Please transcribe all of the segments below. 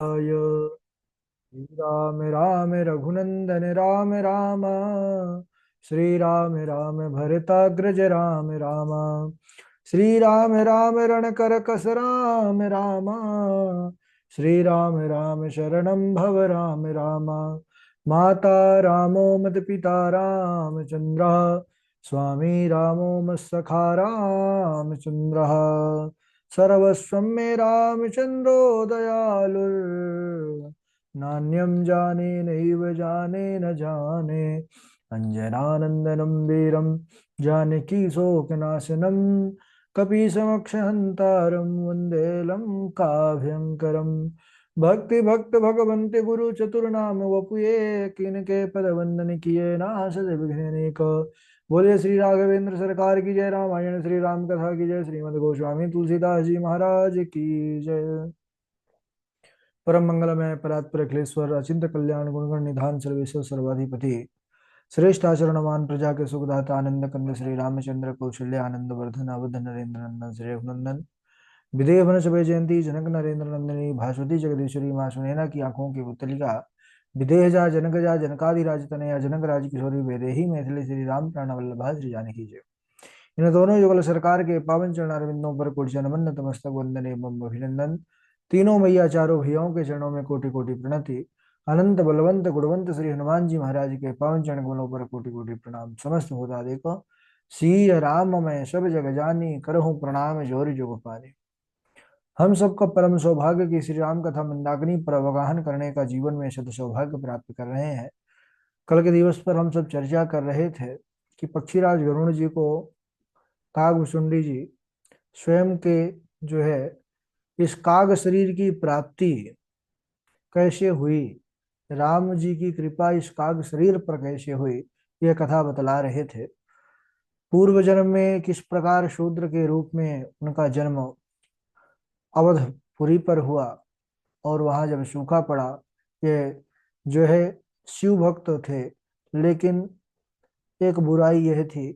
आय राम राम रघुनंदन राम राम। श्री राम राम भरताग्रज राम राम। श्री राम राम रणकर कस राम राम। श्री राम राम शरणं भव राम राम। माता रामो मद पिता रामचंद्र। स्वामी रामो मत्सखा रामचंद्र। सर्वस्वं मे रामचंद्रो दयालुर्। नान्यं जाने नैव जाने न जाने। अञ्जनानन्दनं वीरं जानकी शोकनाशनं कपीशमक्षहन्तारं वन्दे लङ्काभयङ्करम्। भक्ति भक्त भगवन्ति गुरु चतुर्नाम वपुये किनके पद वंदन किए नासद विघ्नेक। बोलिए श्री राघवेंद्र सरकार की जय। रामायण श्री राम कथा की जय। श्रीमद गोस्वामी तुलसीदास जी महाराज की जय। परम मंगलमय परात्पर अखिलेश्वर अचिंत कल्याण गुणगण निधान सर्वेश्वर सर्वाधिपति श्रेष्ठ आचरणवान प्रजा के सुखदाता आनंद कंद श्री रामचंद्र कौशल्य आनंद वर्धन अवध नरेंद्र नंदन श्री रघुनंदन विदेह वन सभय जयंती जनक नरेंद्र नंदिनी भास्वती जगदीश्वरी माँ सुनैना की आंखों की पुतलिका विदेह जा जनक जा जनकादिराज तनया जनक राज किशोरी वेदेही मैथिली श्री राम प्राण वल्लभा श्री जानकी जय। इन दोनों युगल सरकार के पावन चरण अरविंदों पर कोटि जन मन तमस्तक वंदन एवं अभिनंदन। तीनों मैया चारों भैयाओं के चरणों में कोटि कोटि प्रणति। अनंत बलवंत गुणवंत श्री हनुमान जी महाराज के पावन चरण कमलों पर कोटि कोटि प्रणाम। समस्त होता देखो सिय राम मैं सब जग जानी करहूँ प्रणाम जोर जुग पानी। हम सबका परम सौभाग्य की श्री राम कथा मंदाकिनी पर अवगाहन करने का जीवन में शत सौभाग्य प्राप्त कर रहे हैं। कल के दिवस पर हम सब चर्चा कर रहे थे कि पक्षीराज गरुण जी को कागभुसुंडी जी स्वयं के जो है इस काग शरीर की प्राप्ति कैसे हुई, राम जी की कृपा इस काग शरीर पर कैसे हुई, यह कथा बतला रहे थे। पूर्व जन्म में किस प्रकार शूद्र के रूप में उनका जन्म अवधपुरी पर हुआ और वहां जब सूखा पड़ा, ये जो है शिव भक्त थे, लेकिन एक बुराई यह थी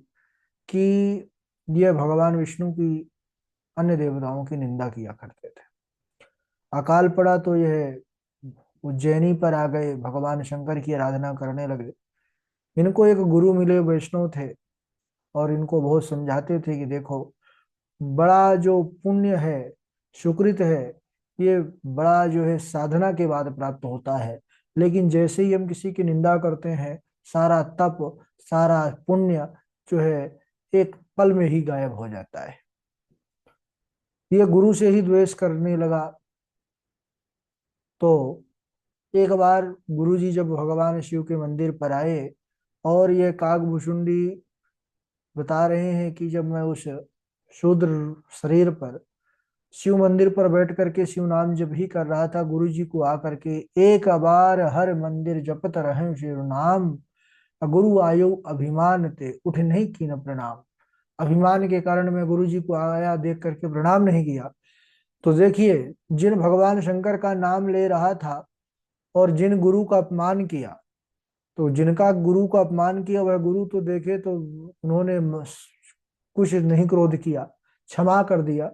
कि यह भगवान विष्णु की अन्य देवताओं की निंदा किया करते थे। अकाल पड़ा तो यह उज्जैनी पर आ गए, भगवान शंकर की आराधना करने लगे। इनको एक गुरु मिले, वैष्णव थे, और इनको बहुत समझाते थे कि देखो बड़ा जो पुण्य है, सुकृत है, ये बड़ा जो है साधना के बाद प्राप्त होता है, लेकिन जैसे ही हम किसी की निंदा करते हैं सारा तप सारा पुण्य जो है एक पल में ही गायब हो जाता है। ये गुरु से ही द्वेष करने लगा। तो एक बार गुरुजी जब भगवान शिव के मंदिर पर आए और ये कागभुसुंडी बता रहे हैं कि जब मैं उस शूद्र शरीर पर शिव मंदिर पर बैठ करके शिव नाम जब ही कर रहा था, गुरुजी को आकर के एक बार हर मंदिर जपत रहे शिव नाम। गुरु आयो अभिमान ते उठ नहीं की न प्रणाम। अभिमान के कारण मैं गुरुजी को आया देख करके प्रणाम नहीं किया। तो देखिए, जिन भगवान शंकर का नाम ले रहा था और जिन गुरु का अपमान किया, तो जिनका गुरु का अपमान किया वह गुरु तो देखे तो उन्होंने कुछ नहीं क्रोध किया, क्षमा कर दिया।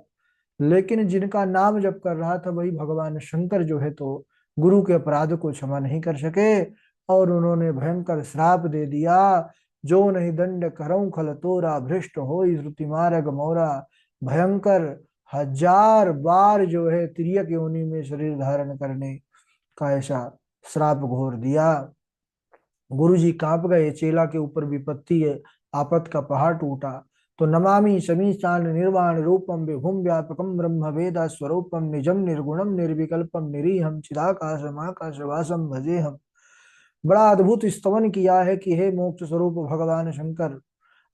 लेकिन जिनका नाम जप कर रहा था वही भगवान शंकर जो है तो गुरु के अपराध को क्षमा नहीं कर सके और उन्होंने भयंकर श्राप दे दिया। जो नहीं दंड करऊं खल तोरा भ्रष्ट हो श्रुति मार्ग मोरा। भयंकर 1000 बार जो है तिर्यक योनि में शरीर धारण करने का ऐसा श्राप घोर दिया। गुरुजी कांप गए, चेला के ऊपर विपत्ति है, आपत का पहाड़ टूटा। तो नमामि समीचान निर्वाण रूपम विभुम व्यापकम ब्रह्म वेदा स्वरूपम निजम निर्गुणम निर्विकल्पम निरीहम चिदाकाशम आकाशवासम भजे हम। बड़ा अद्भुत स्तवन किया है कि हे मोक्ष स्वरूप भगवान शंकर,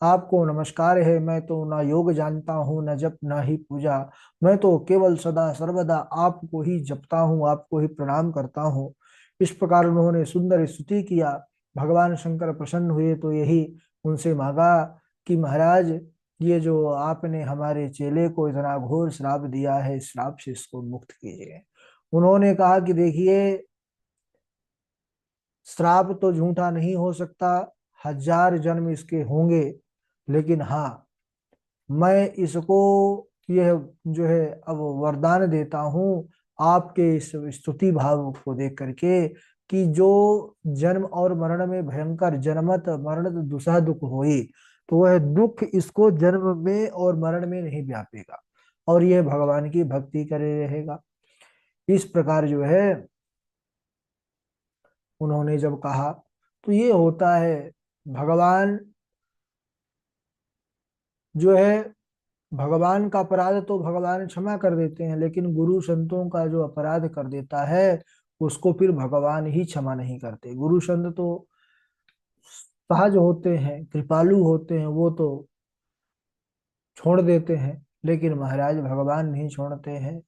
आपको नमस्कार है। मैं तो ना योग जानता हूँ न जप ना ही पूजा, मैं तो केवल सदा सर्वदा आपको ही जपता हूँ, आपको ही प्रणाम करता हूँ। इस प्रकार उन्होंने सुंदर स्तुति किया। भगवान शंकर प्रसन्न हुए तो यही उनसे मांगा कि महाराज, ये जो आपने हमारे चेले को इतना घोर श्राप दिया है, इस श्राप से इसको मुक्त कीजिए। उन्होंने कहा कि देखिए, श्राप तो झूठा नहीं हो सकता, 1000 जन्म इसके होंगे, लेकिन हाँ, मैं इसको यह जो है अब वरदान देता हूँ, आपके इस स्तुति भाव को देख करके कि जो जन्म और मरण में भयंकर जन्मत मरण दुसह दुख होई, तो वह दुख इसको जन्म में और मरण में नहीं व्यापेगा और यह भगवान की भक्ति करे रहेगा। इस प्रकार जो है उन्होंने जब कहा, तो ये होता है, भगवान जो है, भगवान का अपराध तो भगवान क्षमा कर देते हैं, लेकिन गुरु संतों का जो अपराध कर देता है उसको फिर भगवान ही क्षमा नहीं करते। गुरु संत तो सहज होते हैं, कृपालु होते हैं, वो तो छोड़ देते हैं, लेकिन महाराज भगवान नहीं छोड़ते हैं।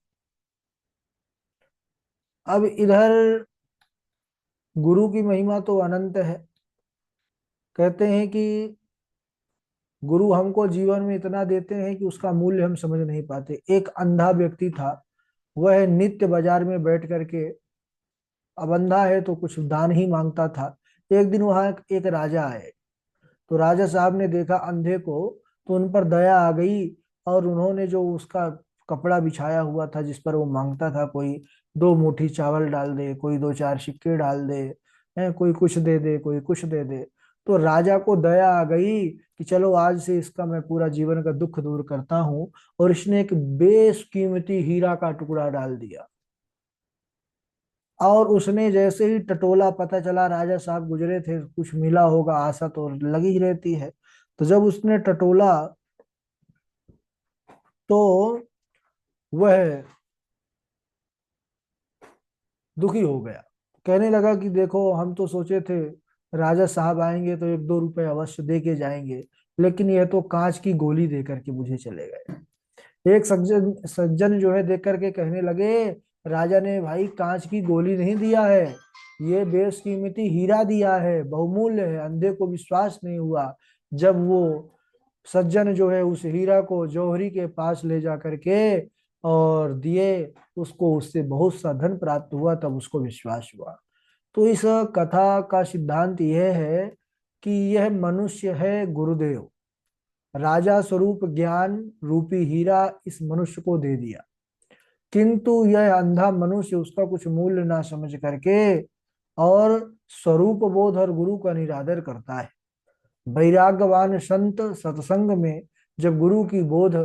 अब इधर गुरु की महिमा तो अनंत है। कहते हैं कि गुरु हमको जीवन में इतना देते हैं कि उसका मूल्य हम समझ नहीं पाते। एक अंधा व्यक्ति था, वह नित्य बाजार में बैठ करके, अब अंधा है तो कुछ दान ही मांगता था। एक दिन वहां एक राजा आए, तो राजा साहब ने देखा अंधे को, तो उन पर दया आ गई और उन्होंने जो उसका कपड़ा बिछाया हुआ था जिस पर वो मांगता था, कोई 2 मुट्ठी चावल डाल दे, कोई 2 4 सिक्के डाल दे, कोई कुछ दे दे, कोई कुछ दे दे, तो राजा को दया आ गई कि चलो आज से इसका मैं पूरा जीवन का दुख दूर करता हूँ, और इसने एक बेशकीमती हीरा का टुकड़ा डाल दिया। और उसने जैसे ही टटोला, पता चला राजा साहब गुजरे थे, कुछ मिला होगा, आशा तो लगी ही रहती है, तो जब उसने टटोला तो वह दुखी हो गया। कहने लगा कि देखो, हम तो सोचे थे राजा साहब आएंगे तो 1 2 रुपए अवश्य दे के जाएंगे, लेकिन यह तो कांच की गोली दे करके मुझे चले गए। एक सज्जन सज्जन जो है देख करके कहने लगे, राजा ने भाई कांच की गोली नहीं दिया है, ये बेशकीमती हीरा दिया है, बहुमूल्य है। अंधे को विश्वास नहीं हुआ। जब वो सज्जन जो है उस हीरा को जौहरी के पास ले जा करके और दिए, उसको उससे बहुत सा धन प्राप्त हुआ, तब उसको विश्वास हुआ। तो इस कथा का सिद्धांत यह है कि यह मनुष्य है गुरुदेव, राजा स्वरूप ज्ञान रूपी हीरा इस मनुष्य को दे दिया, किंतु यह अंधा मनुष्य उसका कुछ मूल्य ना समझ करके और स्वरूप बोध और गुरु का निरादर करता है। वैराग्यवान संत सत्संग में जब गुरु की बोध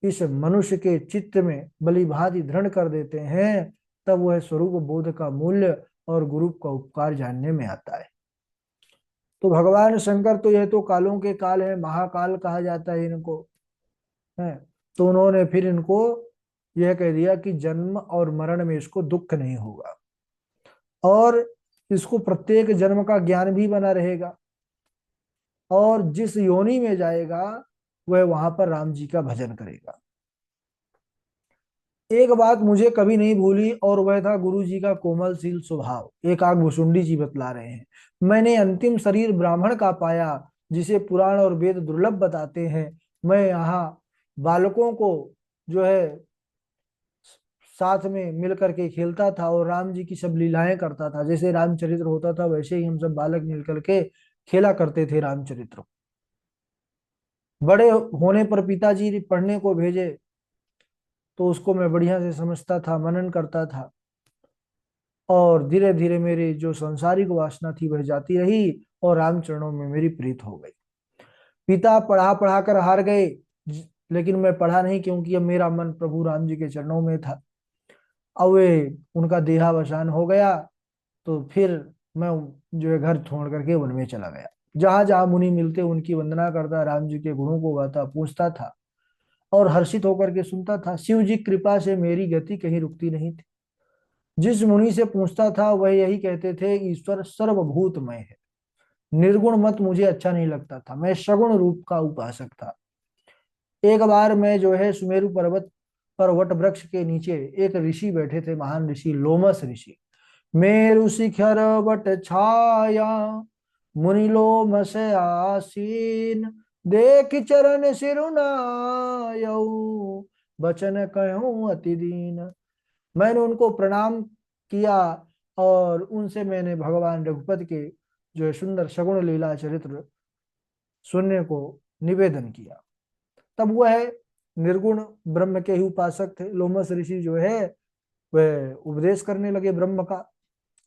इस मनुष्य के चित्त में बलि भांति दृढ़ कर देते हैं, तब वह स्वरूप बोध का मूल्य और गुरु का उपकार जानने में आता है। तो भगवान शंकर तो यह तो कालों के काल है, महाकाल कहा जाता है इनको, है। तो उन्होंने फिर इनको यह कह दिया कि जन्म और मरण में इसको दुख नहीं होगा, और इसको प्रत्येक जन्म का ज्ञान भी बना रहेगा, और जिस योनि में जाएगा वह वहां पर राम जी का भजन करेगा। एक बात मुझे कभी नहीं भूली, और वह था गुरु जी का कोमलशील स्वभाव। एक आग भुसुंडी जी बतला रहे हैं, मैंने अंतिम शरीर ब्राह्मण का पाया, जिसे पुराण और वेद दुर्लभ बताते हैं। मैं यहाँ बालकों को जो है साथ में मिल करके खेलता था और राम जी की सब लीलाएं करता था। जैसे रामचरित्र होता था वैसे ही हम सब बालक मिल करके खेला करते थे रामचरित्र। बड़े होने पर पिताजी पढ़ने को भेजे तो उसको मैं बढ़िया से समझता था, मनन करता था, और धीरे धीरे मेरी जो सांसारिक वासना थी वह जाती रही और रामचरणों में मेरी प्रीत हो गई। पिता पढ़ा पढ़ा कर हार गए, लेकिन मैं पढ़ा नहीं, क्योंकि अब मेरा मन प्रभु राम जी के चरणों में था। अब वे उनका देहावसान हो गया, तो फिर मैं जो है घर छोड़ करके वन में चला गया। जहां जहां मुनि मिलते उनकी वंदना करता, राम जी के गुणों को गाता, पूछता था और हर्षित होकर के सुनता था। शिव जी कृपा से मेरी गति कहीं रुकती नहीं थी। जिस मुनि से पूछता था वह यही कहते थे, ईश्वर सर्वभूतमय है, निर्गुण मत मुझे अच्छा नहीं लगता था, मैं सगुण रूप का उपासक था। एक बार मैं जो है सुमेरु पर्वत पर वट वृक्ष के नीचे, एक ऋषि बैठे थे, महान ऋषि लोमस ऋषि। मेरु शिखर वट छाया, मुनि लोमस आसीन, देख चरण सिरुनायऊ, बचन कहूं अति दीन। मैंने उनको प्रणाम किया और उनसे मैंने भगवान रघुपति के जो है सुंदर सगुण लीला चरित्र सुनने को निवेदन किया। तब वह निर्गुण ब्रह्म के ही उपासक थे। लोमस ऋषि जो है वह उपदेश करने लगे ब्रह्म का,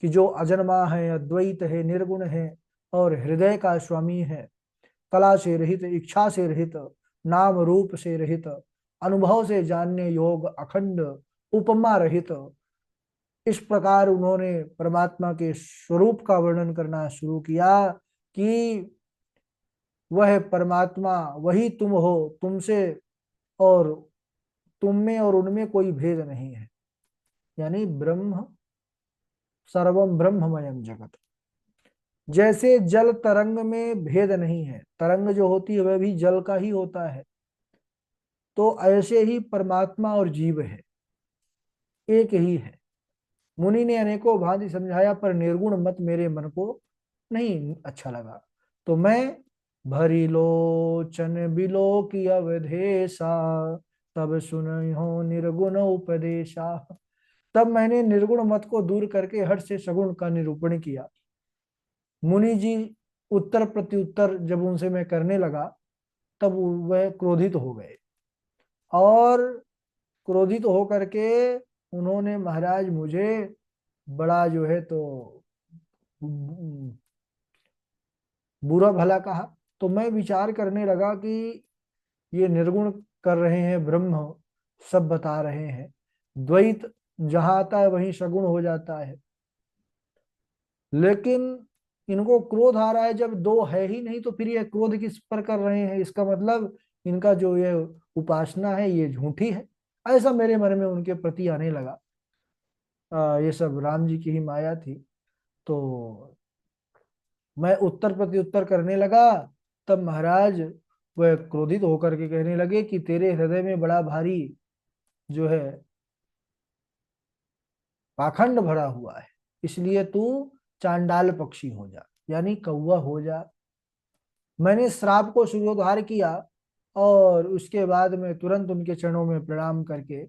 कि जो अजन्मा है, अद्वैत है, निर्गुण है और हृदय का स्वामी है, कला से रहित, इच्छा से रहित, नाम रूप से रहित, अनुभव से जानने योग अखंड, उपमा रहित। इस प्रकार उन्होंने परमात्मा के स्वरूप का वर्णन करना शुरू किया कि वह परमात्मा वही तुम हो, तुमसे और तुम में और उनमें कोई भेद नहीं है। यानी ब्रह्म सर्वम ब्रह्ममयम जगत। जैसे जल तरंग में भेद नहीं है, तरंग जो होती है वह भी जल का ही होता है, तो ऐसे ही परमात्मा और जीव है, एक ही है। मुनि ने अनेकों भांति समझाया, पर निर्गुण मत मेरे मन को नहीं अच्छा लगा। तो मैं भरी लोचन बिलो की अवधेशा, तब सुनो निर्गुण उपदेशा। तब मैंने निर्गुण मत को दूर करके हठ से सगुण का निरूपण किया। मुनि जी उत्तर प्रत्युत्तर जब उनसे मैं करने लगा, तब वह क्रोधित हो गए, और क्रोधित होकर के उन्होंने महाराज मुझे बड़ा जो है तो बुरा भला कहा। तो मैं विचार करने लगा कि ये निर्गुण कर रहे हैं, ब्रह्म सब बता रहे हैं, द्वैत जहां आता है वहीं सगुण हो जाता है, लेकिन इनको क्रोध आ रहा है, जब दो है ही नहीं तो फिर ये क्रोध किस पर कर रहे हैं, इसका मतलब इनका जो ये उपासना है ये झूठी है। ऐसा मेरे मन में उनके प्रति आने लगा। ये सब राम जी की ही माया थी। तो मैं उत्तर प्रत्युत्तर करने लगा, तब महाराज वह क्रोधित होकर के कहने लगे कि तेरे हृदय में बड़ा भारी जो है पाखंड भरा हुआ है, इसलिए तू चांडाल पक्षी हो जा, यानी कौवा हो जा। मैंने श्राप को शिरोधार्य किया, और उसके बाद में तुरंत उनके चरणों में प्रणाम करके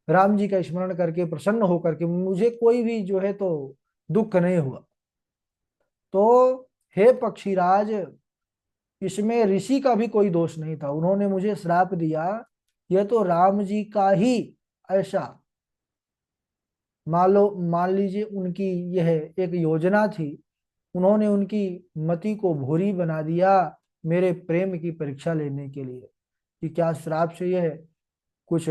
राम जी का स्मरण करके प्रसन्न होकर के, मुझे कोई भी जो है तो दुख नहीं हुआ। तो हे पक्षीराज, इसमें ऋषि का भी कोई दोष नहीं था, उन्होंने मुझे श्राप दिया, यह तो राम जी का ही ऐसा मान लीजिए उनकी यह एक योजना थी। उन्होंने उनकी मति को भूरी बना दिया मेरे प्रेम की परीक्षा लेने के लिए, कि क्या श्राप से यह कुछ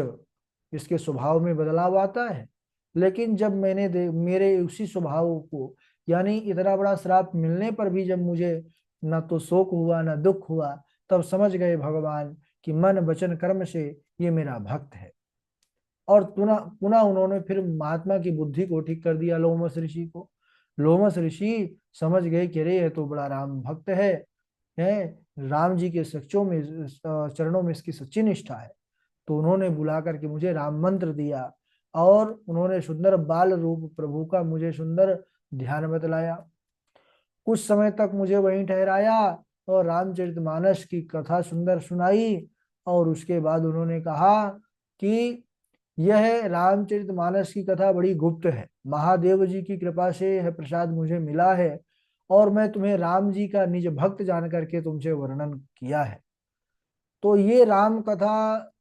इसके स्वभाव में बदलाव आता है। लेकिन जब मैंने मेरे उसी स्वभाव को, यानी इतना बड़ा श्राप मिलने पर भी जब मुझे न तो शोक हुआ न दुख हुआ, तब समझ गए भगवान कि मन वचन कर्म से ये मेरा भक्त है। और पुनः पुनः उन्होंने फिर महात्मा की बुद्धि को ठीक कर दिया, लोमस ऋषि को। लोमस ऋषि समझ गए कि अरे ये तो बड़ा राम भक्त है, राम जी के सच्चों में चरणों में इसकी सच्ची निष्ठा है। तो उन्होंने बुला करके मुझे राम मंत्र दिया, और उन्होंने सुंदर बाल रूप प्रभु का मुझे सुंदर ध्यान बतलाया। कुछ समय तक मुझे वहीं ठहराया और रामचरितमानस की कथा सुंदर सुनाई। और उसके बाद उन्होंने कहा कि यह रामचरितमानस की कथा बड़ी गुप्त है, महादेव जी की कृपा से यह प्रसाद मुझे मिला है, और मैं तुम्हें राम जी का निज भक्त जान करके तुमसे वर्णन किया है। तो ये राम कथा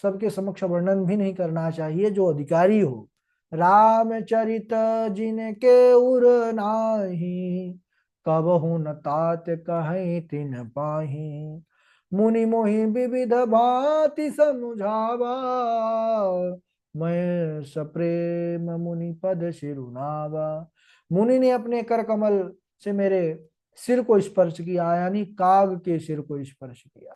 सबके समक्ष वर्णन भी नहीं करना चाहिए, जो अधिकारी हो। रामचरित जिनके उर नाही, कबहु न तात कहीं तिन पाही। मुनि मोहि विविध भांति समझावा, मैं सप्रेम मुनि पद सिरुनावा। मुनि ने अपने कर कमल से मेरे सिर को स्पर्श किया, यानी काग के सिर को स्पर्श किया,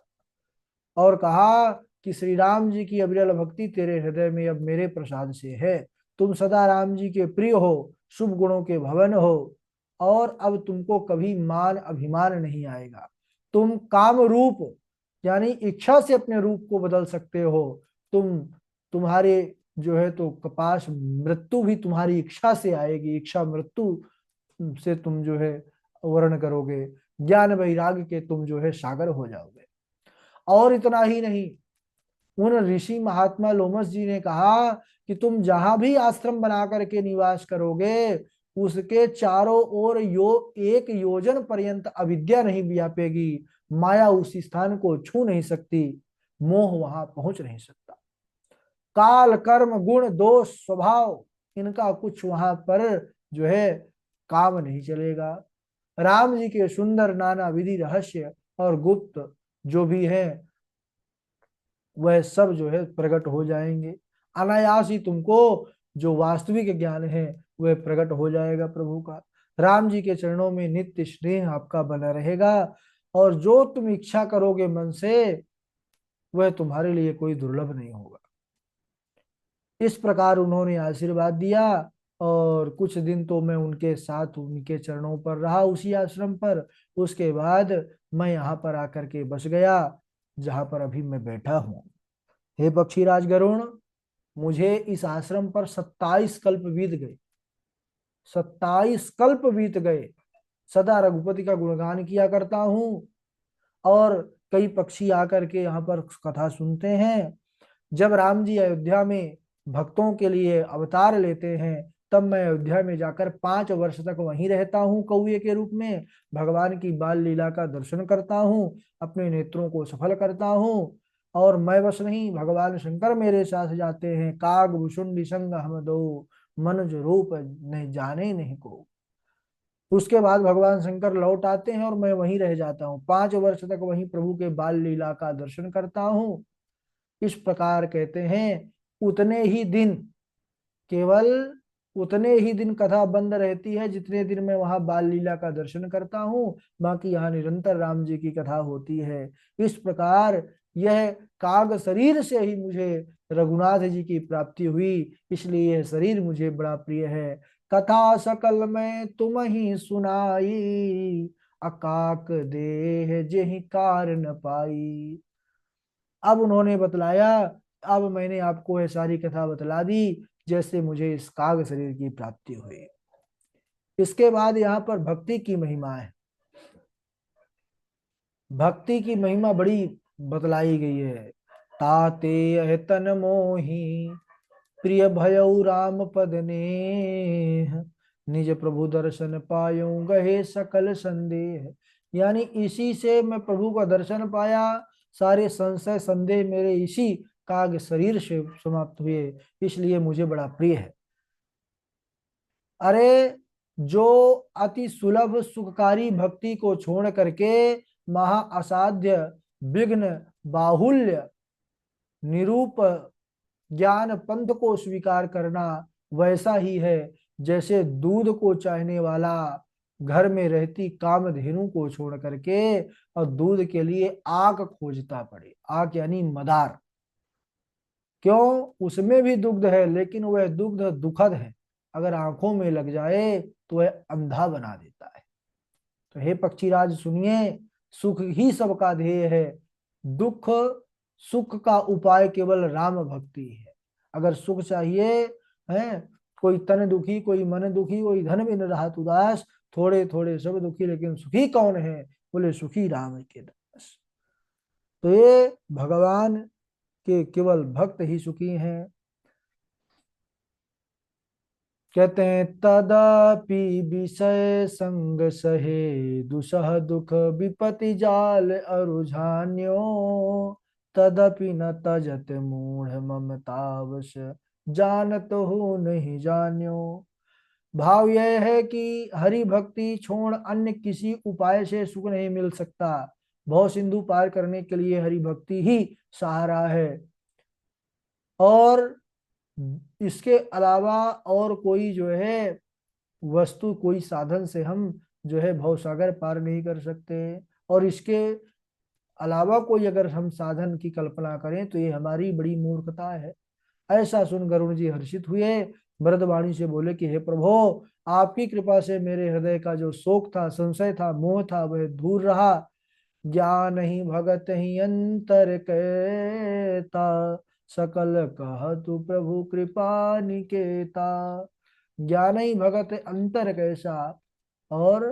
और कहा कि श्री राम जी की अविरल भक्ति तेरे हृदय में अब मेरे प्रसाद से है। तुम सदा राम जी के प्रिय हो, शुभ गुणों के भवन हो, और अब तुमको कभी मान अभिमान नहीं आएगा। तुम काम रूप यानी इच्छा से अपने रूप को बदल सकते हो। तुम्हारे जो है तो कपास मृत्यु भी तुम्हारी इच्छा से आएगी, इच्छा मृत्यु से तुम जो है वर्ण करोगे, ज्ञान वैराग्य के तुम जो है सागर हो जाओगे। और इतना ही नहीं, उन ऋषि महात्मा लोमस जी ने कहा कि तुम जहां भी आश्रम बना करके निवास करोगे, उसके चारों ओर एक योजन पर्यंत अविद्या नहीं व्यापेगी, माया उस स्थान को छू नहीं सकती, मोह वहां पहुंच नहीं सकता। काल कर्म गुण दोष स्वभाव इनका कुछ वहां पर जो है काम नहीं चलेगा। राम जी के सुंदर नाना विधि रहस्य और गुप्त जो भी है वह सब जो है प्रकट हो जाएंगे। अनायास ही तुमको जो वास्तविक ज्ञान है वह प्रकट हो जाएगा प्रभु का। राम जी के चरणों में नित्य स्नेह आपका बना रहेगा और जो तुम इच्छा करोगे मन से वह तुम्हारे लिए कोई दुर्लभ नहीं होगा। इस प्रकार उन्होंने आशीर्वाद दिया और कुछ दिन तो मैं उनके साथ उनके चरणों पर रहा उसी आश्रम पर। उसके बाद मैं यहाँ पर आकर के बस गया जहाँ पर अभी मैं बैठा हूँ। हे पक्षीराज गरुण, मुझे इस आश्रम पर 27 कल्प बीत गए। 27 कल्प बीत गए। सदा रघुपति का गुणगान किया करता हूँ और कई पक्षी आकर के यहाँ पर कथा सुनते हैं। जब राम जी अयोध्या में भक्तों के लिए अवतार लेते हैं तब मैं अयोध्या में जाकर 5 वर्ष तक वहीं रहता हूँ कौए के रूप में। भगवान की बाल लीला का दर्शन करता हूँ, अपने नेत्रों को सफल करता हूँ। और मैं बस नहीं, भगवान शंकर मेरे साथ जाते हैं। काग भुषुंडी संग हम दो, मनुज रूप नहीं जाने नहीं को। उसके बाद भगवान शंकर लौट आते हैं और मैं वहीं रह जाता हूँ। 5 वर्ष तक वहीं प्रभु के बाल लीला का दर्शन करता हूँ। इस प्रकार कहते हैं उतने ही दिन, केवल उतने ही दिन कथा बंद रहती है जितने दिन मैं वहां बाल लीला का दर्शन करता हूँ। बाकी यहाँ निरंतर राम जी की कथा होती है। इस प्रकार यह काग शरीर से ही मुझे रघुनाथ जी की प्राप्ति हुई, इसलिए यह शरीर मुझे बड़ा प्रिय है। कथा सकल में तुम ही सुनाई, अकाक देह जेहि कार न पाई। अब उन्होंने बतलाया, अब मैंने आपको यह सारी कथा बतला दी जैसे मुझे इस काग शरीर की प्राप्ति हुई। इसके बाद यहाँ पर भक्ति की महिमा है। भक्ति की महिमा बड़ी बतलाई गई है। ताते अहतन मोही प्रिय भयउ राम पद नेह, निज प्रभु दर्शन पायो गहे सकल संदेह। यानी इसी से मैं प्रभु का दर्शन पाया, सारे संशय संदेह मेरे इसी काग शरीर से समाप्त हुए, इसलिए मुझे बड़ा प्रिय है। अरे जो अति सुलभ सुखकारी भक्ति को छोड़ करके महा असाध्य विघ्न बाहुल्य निरूप ज्ञान पंथ को स्वीकार करना वैसा ही है जैसे दूध को चाहने वाला घर में रहती कामधेनु को छोड़ करके और दूध के लिए आग खोजता पड़े। आग यानी मदार। क्यों? उसमें भी दुग्ध है लेकिन वह दुग्ध दुखद है, अगर आंखों में लग जाए तो वह अंधा बना देता है। तो हे पक्षीराज सुनिए, सुख ही सबका ध्येय है। दुख सुख का उपाय केवल राम भक्ति है। अगर सुख चाहिए है, कोई तन दुखी, कोई मन दुखी, कोई धन बिन रहत उदास, थोड़े थोड़े सब दुखी लेकिन सुखी कौन है? बोले सुखी राम के दास। तो ये भगवान के केवल भक्त ही सुखी हैं। कहते हैं तदापि विषय संग सहे दुसह दुख विपति जाल अरुझान्यो, तदपि न तजत मूढ़ ममतावश जानत हो नहीं जान्यो। भाव यह है कि हरि भक्ति छोड़ अन्य किसी उपाय से सुख नहीं मिल सकता। भव सिंधु पार करने के लिए हरि भक्ति ही सहारा है और इसके अलावा और कोई जो है वस्तु, कोई साधन से हम जो है भवसागर पार नहीं कर सकते। और इसके अलावा कोई अगर हम साधन की कल्पना करें तो ये हमारी बड़ी मूर्खता है। ऐसा सुन गरुण जी हर्षित हुए, भरतवाणी से बोले कि हे प्रभु, आपकी कृपा से मेरे हृदय का जो शोक था, संशय था, मोह था वह दूर रहा। ज्ञान ही भगत ही अंतर कहता, सकल कहतु प्रभु कृपा निकेता। ज्ञान ही भगत अंतर कैसा और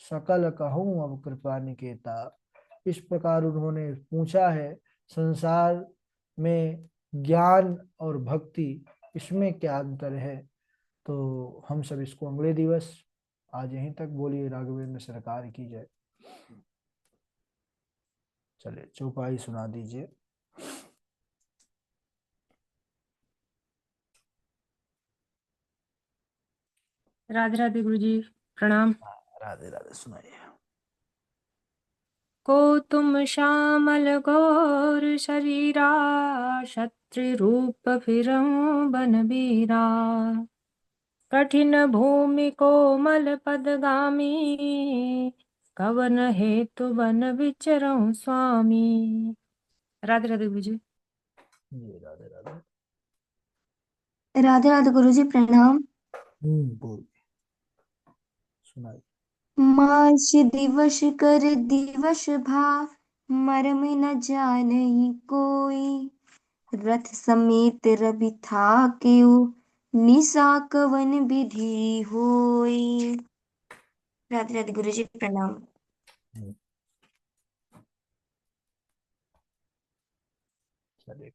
सकल कहूँ अब कृपा निकेता। इस प्रकार उन्होंने पूछा है संसार में ज्ञान और भक्ति इसमें क्या अंतर है। तो हम सब इसको अगले दिवस, आज यहीं तक। बोलिए राघवेंद्र सरकार की जय। चलिए चौपाई सुना दीजिए। राधे राधे गुरु जी, प्रणाम। राधे राधे, सुनाइए। को तुम श्यामल गौर शरीरा, क्षत्रि रूप फिरऊं बनबीरा। कठिन भूमि कोमल पदगामी, कवन हेतु बन विचरऊं स्वामी। राधे राधे गुरु जी। जी राधे राधे। राधे राधे गुरु जी, प्रणाम। बोल, सुनाइए। मास दिवस कर दिवस भाव, मर्म न जानई कोई। रथ समेत रवि थाकेउ, निसा कवन विधि होई। राधे राधे गुरु जी, प्रणाम। चलिए।